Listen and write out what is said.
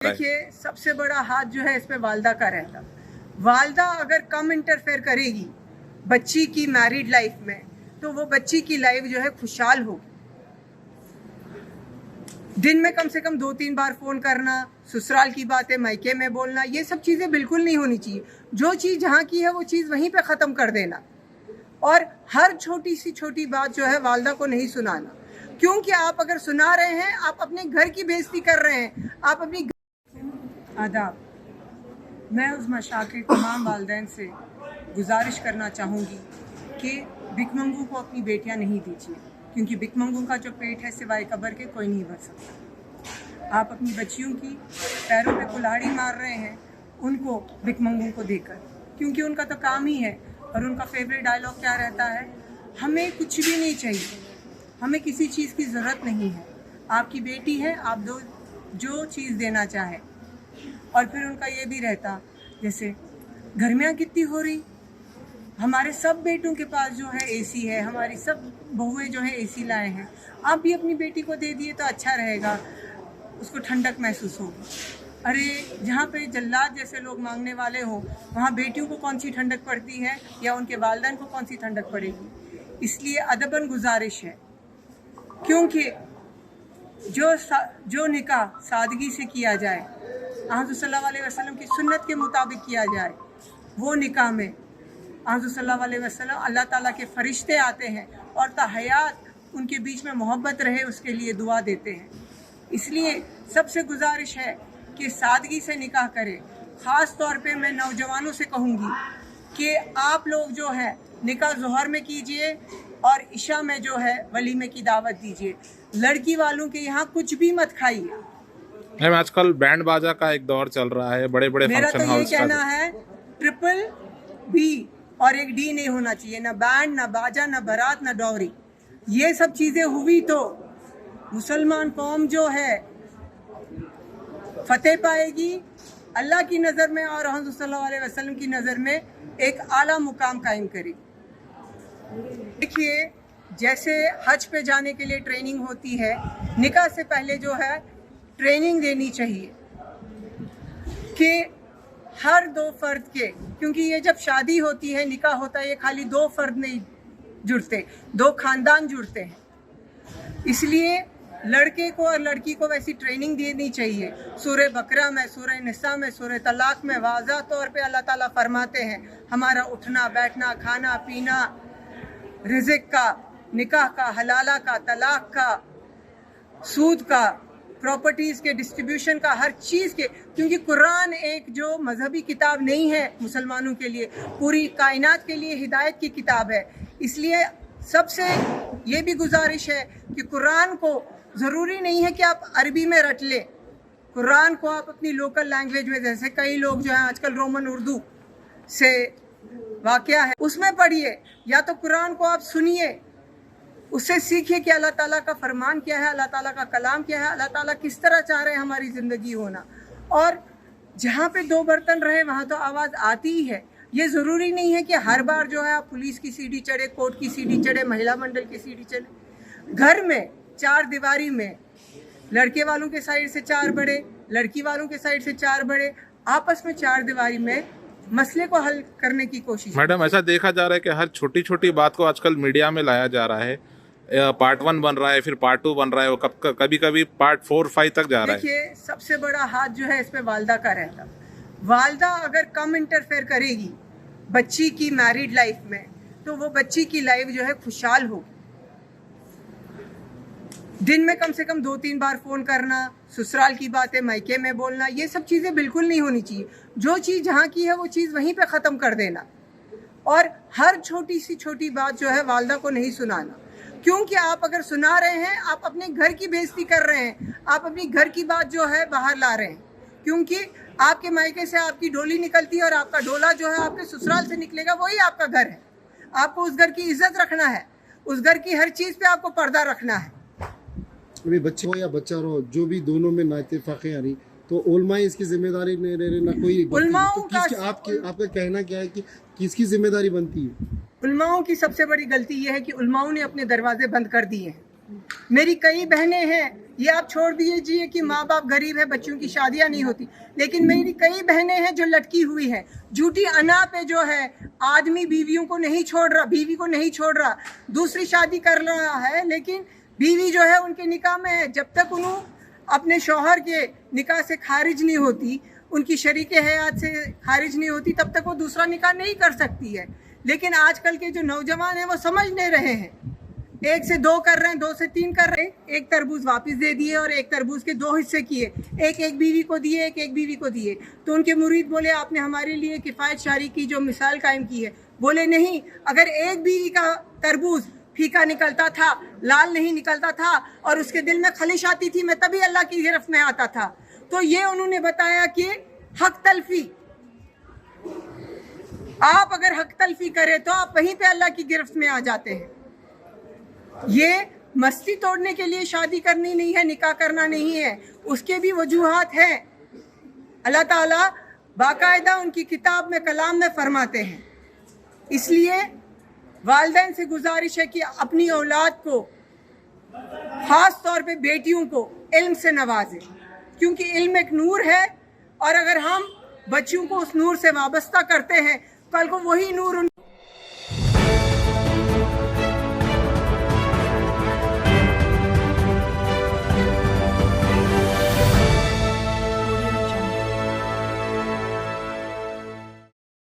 देखिए, सबसे बड़ा हाथ जो है इस पे वालदा का रहता। वालदा अगर कम इंटरफेयर करेगी बच्ची की मैरिड लाइफ में, तो वो बच्ची की लाइफ जो है खुशहाल होगी। दिन में कम से कम 2-3 बार फोन करना, ससुराल की बातें मायके में बोलना, ये सब चीजें बिल्कुल नहीं होनी चाहिए। जो चीज जहाँ की है वो चीज वहीं पे खत्म कर देना, और हर छोटी सी छोटी बात जो है वालदा को नहीं सुनाना, क्योंकि आप अगर सुना रहे हैं आप अपने घर की बेइज्जती कर रहे हैं। आप अपनी आदाब, मैं उस मशा के तमाम वालिदैन से गुजारिश करना चाहूँगी कि भिकमंगू को अपनी बेटियाँ नहीं दीजिए, क्योंकि भिकमंगू का जो पेट है सिवाय कब्र के कोई नहीं भर सकता। आप अपनी बच्चियों की पैरों पे कुल्हाड़ी मार रहे हैं उनको भिकमंगू को देकर, क्योंकि उनका तो काम ही है। और उनका फेवरेट डायलॉग क्या रहता है? हमें कुछ भी नहीं चाहिए, हमें किसी चीज़ की ज़रूरत नहीं है, आपकी बेटी है, आप दो जो चीज़ देना चाहे। और फिर उनका ये भी रहता, जैसे गर्मियाँ कितनी हो रही, हमारे सब बेटों के पास जो है एसी है, हमारी सब बहुएं जो है एसी लाए हैं, आप भी अपनी बेटी को दे दिए तो अच्छा रहेगा, उसको ठंडक महसूस होगी। अरे जहाँ पे जल्लाद जैसे लोग मांगने वाले हो, वहाँ बेटियों को कौन सी ठंडक पड़ती है या उनके वालिदैन को कौन सी ठंडक पड़ेगी। इसलिए अदबन गुजारिश है, क्योंकि जो निकाह सादगी से किया जाए, हज़रत सल्लल्लाहु अलैहि वसल्लम की सुन्नत के मुताबिक किया जाए, वो निकाह में हज़रत सल्लल्लाहु अलैहि वसल्लम अल्लाह ताला के फरिश्ते आते हैं और ताहयात उनके बीच में मोहब्बत रहे उसके लिए दुआ देते हैं। इसलिए सबसे गुजारिश है कि सादगी से निकाह करें। ख़ास तौर पे मैं नौजवानों से कहूँगी कि आप लोग जो है निकाह ज़ोहर में कीजिए और इशा में जो है वलीमे की दावत दीजिए। लड़की वालों के यहाँ कुछ भी मत खाइए। मैम, आजकल बैंड बाजा का एक दौर चल रहा है, बड़े बड़े मेरा फंक्शन तो ये हॉल्स कहना है, ट्रिपल बी और एक डी नहीं होना चाहिए, ना बैंड, ना बाजा, ना बारात, ना डॉरी। ये सब चीजें हुई तो मुसलमान कौम जो है फतेह पाएगी अल्लाह की नज़र में और हज़रत सल्लल्लाहु अलैहि वसल्लम की नज़र में एक आला मुकाम कायम करेगी। देखिए, जैसे हज पे जाने के लिए ट्रेनिंग होती है, निकाह से पहले जो है ट्रेनिंग देनी चाहिए कि हर 2 फर्द के, क्योंकि ये जब शादी होती है, निकाह होता है, ये खाली 2 फर्द नहीं जुड़ते, 2 खानदान जुड़ते हैं। इसलिए लड़के को और लड़की को वैसी ट्रेनिंग देनी चाहिए। सूरह बकरा में, सूरह निसा में, सूरह तलाक में वाज़ा तौर पे अल्लाह ताला फरमाते हैं, हमारा उठना बैठना, खाना पीना, रिज़्क़ का, निकाह का, हलाला का, तलाक का, सूद का, प्रॉपर्टीज़ के डिस्ट्रीब्यूशन का, हर चीज़ के, क्योंकि कुरान एक जो मजहबी किताब नहीं है मुसलमानों के लिए, पूरी कायनात के लिए हिदायत की किताब है। इसलिए सबसे ये भी गुजारिश है कि कुरान को ज़रूरी नहीं है कि आप अरबी में रट लें, कुरान को आप अपनी लोकल लैंग्वेज में, जैसे कई लोग जो हैं आजकल रोमन उर्दू से वाक़या है उसमें पढ़िए, या तो कुरान को आप सुनिए, उससे सीखिए कि अल्लाह ताला का फरमान क्या है, अल्लाह ताला का कलाम क्या है, अल्लाह ताला किस तरह चाह रहे हैं हमारी ज़िंदगी होना। और जहाँ पे 2 बर्तन रहे वहाँ तो आवाज़ आती ही है। ये ज़रूरी नहीं है कि हर बार जो है आप पुलिस की सीढ़ी चढ़े, कोर्ट की सीढ़ी चढ़े, महिला मंडल की सीढ़ी चढ़े। घर में 4 दीवारी में लड़के वालों के साइड से 4 बड़े, लड़की वालों के साइड से 4 बड़े, आपस में 4 दीवारी में मसले को हल करने की कोशिश। मैडम, ऐसा देखा जा रहा है कि हर छोटी छोटी बात को आजकल मीडिया में लाया जा रहा है। पार्ट 1 बन रहा है, फिर पार्ट 2 बन रहा है, वो कभी कभी पार्ट 4-5 तक जा रहा है। देखिए, सबसे बड़ा हाथ जो है इस पे वालदा का रहता। वालदा अगर कम इंटरफेयर करेगी बच्ची की मैरिड लाइफ में, तो वो बच्ची की लाइफ जो है खुशहाल होगी। दिन में कम से कम 2-3 बार फोन करना, ससुराल की बातें मायके में बोलना, ये सब चीजें बिल्कुल नहीं होनी चाहिए। जो चीज जहाँ की है वो चीज वहीं पे खत्म कर देना, और हर छोटी सी छोटी बात जो है वालदा को नहीं सुनाना, क्योंकि आप अगर सुना रहे हैं आप अपने घर की बेइज्जती कर रहे हैं, आप अपनी घर की बात जो है बाहर ला रहे हैं। क्योंकि आपके मायके से आपकी डोली निकलती है और आपका डोला जो है आपके ससुराल से निकलेगा, वही आपका घर है। आपको उस घर की इज्जत रखना है, उस घर की हर चीज़ पे आपको पर्दा रखना है। अभी बच्चे हो या बच्चा रहो, जो भी दोनों में नाइतफाक़ी आ रही, तो उलमाए इसकी जिम्मेदारी नहीं रह रही, ना कोई उलमाओं का आपका कहना क्या है कि किसकी जिम्मेदारी बनती है? उलमाओं की सबसे बड़ी गलती यह है कि उलमाओं ने अपने दरवाजे बंद कर दिए हैं। मेरी कई बहनें हैं ये आप छोड़ दीजिए कि माँ बाप गरीब है, बच्चों की शादियां नहीं होती, लेकिन मेरी कई बहनें हैं जो लटकी हुई हैं। झूठी अना पे जो है आदमी बीवियों को नहीं छोड़ रहा, बीवी को नहीं छोड़ रहा, दूसरी शादी कर रहा है, लेकिन बीवी जो है उनके निकाह में है। जब तक उन्होंने अपने शौहर के निकाह से खारिज नहीं होती, उनकी शरीके हयात से खारिज नहीं होती, तब तक वो दूसरा निकाह नहीं कर सकती है। लेकिन आजकल के जो नौजवान हैं वो समझ नहीं रहे हैं, 1 से 2 कर रहे हैं, 2 से 3 कर रहे हैं। एक तरबूज वापस दे दिए और एक तरबूज के 2 हिस्से किए, एक बीवी को दिए, एक बीवी को दिए। तो उनके मुरीद बोले आपने हमारे लिए किफ़ायत शारी की जो मिसाल कायम की है। बोले नहीं, अगर एक बीवी का तरबूज फीका निकलता था, लाल नहीं निकलता था और उसके दिल में खलिश आती थी, मैं तभी अल्लाह की गिरफ्त में आता था। तो ये उन्होंने बताया कि हक तलफी, आप अगर हक तलफी करें तो आप वहीं पे अल्लाह की गिरफ्त में आ जाते हैं। ये मस्ती तोड़ने के लिए शादी करनी नहीं है, निकाह करना नहीं है, उसके भी वजूहात हैं। अल्लाह ताला बाकायदा उनकी किताब में, कलाम में फरमाते हैं। इसलिए वालिदैन से गुजारिश है कि अपनी औलाद को, ख़ास तौर पे बेटियों को इल्म से नवाजें, क्योंकि इल्म एक नूर है और अगर हम बच्चियों को उस नूर से वाबस्ता करते हैं, कल को वही नूर